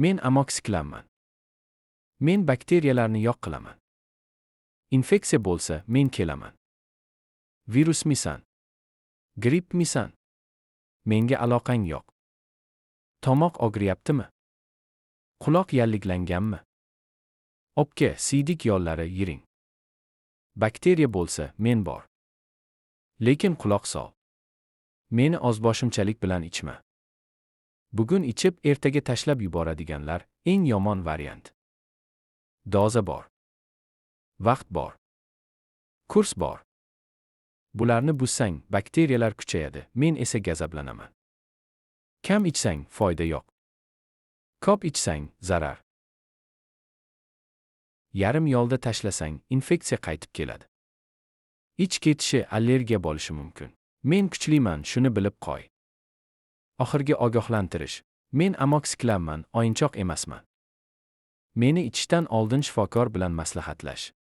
Men amoksiklanman. Men bakteriyalarni yo'q qilaman. Infeksiya bo'lsa, men kelaman. Virusmisan? Grippmisan? Menga aloqang yo'q. Tomoq og'riyaptimi? Quloq yalliglanganmi? O'pka, siydik yo'llari yiring. Bakteriya bo'lsa, men bor. Lekin quloq sol. Meni ozboshimchalik bilan ichma. Bugun ichib, ertaga tashlab yuboradiganlar eng yomon variant. Doza bor. Vaqt bor. Kurs bor. Bularni buzsang, bakteriyalar kuchayadi, men esa gazablanaman. Kam ichsang, foyda yo'q. Ko'p ichsang, zarar. Yarim yo'lda tashlasang, infeksiya qaytib keladi. Ich ketishi allergiya bo'lishi mumkin. Men kuchliman, shuni bilib qo'y. Oxirgi ogohlantirish. Men amoksiklanman, o'yinchoq emasman. Meni ichishdan oldin shifokor bilan maslahatlash.